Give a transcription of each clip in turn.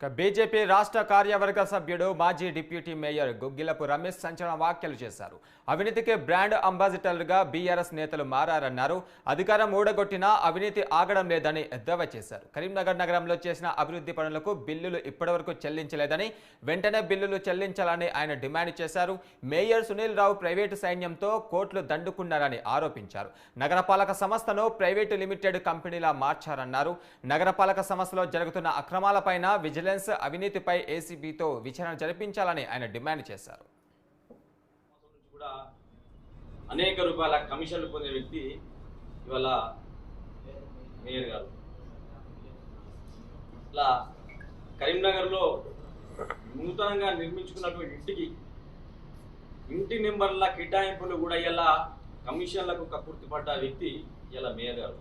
BJP రాష్ట్ర కార్యవర్గ సభ్యుడు మాజీ డిప్యూటీ మేయర్ గుగ్గిలపు రమేష్ సంచలన వ్యాఖ్యలు చేశారు. అవినీతికి బ్రాండ్ అంబాసిడర్గా బీఆర్ఎస్ నేతలు మారారన్నారు. అధికారం ఊడగొట్టినా అవినీతి ఆగడం లేదని ఎద్దేవా చేశారు. కరీంనగర్ నగరంలో చేసిన అభివృద్ధి పనులకు బిల్లులు ఇప్పటివరకు చెల్లించలేదని, వెంటనే బిల్లులు చెల్లించాలని ఆయన డిమాండ్ చేశారు. మేయర్ సునీల్ రావు ప్రైవేటు సైన్యంతో కోట్లు దండుకున్నారని ఆరోపించారు. నగరపాలక సంస్థను ప్రైవేటు లిమిటెడ్ కంపెనీలా మార్చారన్నారు. నగరపాలక సంస్థలో జరుగుతున్న అక్రమాలపైన విజిలెన్స్, అవినీతిపై ఏసీబీతో విచారణ జరిపించాలని ఆయన డిమాండ్ చేశారు. అనేక రూపాయల కమిషన్లు పొందిన వ్యక్తి ఇవాళ మేయర్ గారు. ఇట్లా కరీంనగర్లో నూతనంగా నిర్మించుకున్నటువంటి ఇంటి నెంబర్ల కేటాయింపులు కూడా ఇలా కమిషన్లకు కక్కుర్తిపడ్డ వ్యక్తి ఇలా మేయర్ గారు.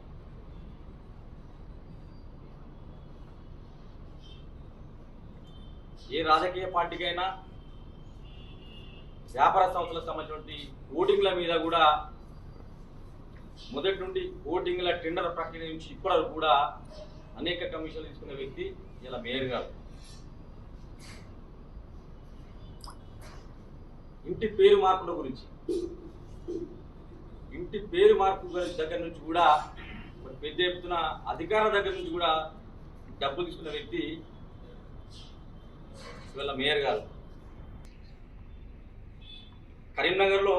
ఏ రాజకీయ పార్టీకైనా వ్యాపార సంస్థలకు సంబంధించినటువంటి ఓటింగ్ల మీద కూడా మొదటి నుండి ఓటింగ్ల టెండర్ ప్రక్రియ నుంచి ఇప్పటివరకు కూడా అనేక కమిషన్లు తీసుకున్న వ్యక్తి ఇలా మేయర్ గారు. ఇంటి పేరు మార్పుల గురించి, ఇంటి పేరు మార్పు దగ్గర నుంచి కూడా పెద్ద ఎత్తున అధికారుల దగ్గర నుంచి కూడా డబ్బులు తీసుకున్న వ్యక్తి ఇవాళ మేయర్ గారు. కరీంనగర్లో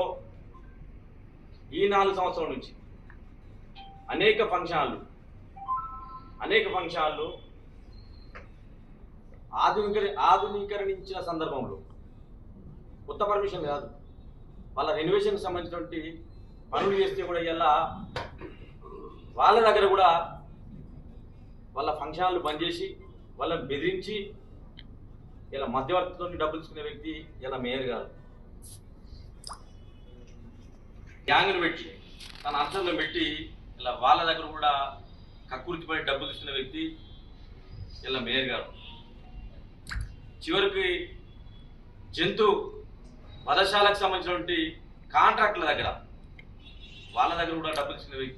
ఈ 4 సంవత్సరాల నుంచి అనేక ఫంక్షన్లు ఆధునీకరించిన సందర్భంలో కొత్త పర్మిషన్ కాదు, వాళ్ళ రెనోవేషన్కి సంబంధించినటువంటి పనులు చేస్తే కూడా ఇలా వాళ్ళ దగ్గర కూడా వాళ్ళ ఫంక్షన్లు బంద్ చేసి వాళ్ళని బెదిరించి ఇలా మధ్యవర్తితో డబ్బులు తీసుకునే వ్యక్తి ఇలా మేయర్ గారు. గ్యాంగ్ను పెట్టి తన అంశంలో పెట్టి ఇలా వాళ్ళ దగ్గర కూడా కక్కుర్తిపడి డబ్బులు తీసుకునే వ్యక్తి ఇలా మేయర్ గారు. చివరికి జంతు వధశాలకు సంబంధించినటువంటి కాంట్రాక్టుల దగ్గర వాళ్ళ దగ్గర కూడా డబ్బులు తీసుకునే వ్యక్తి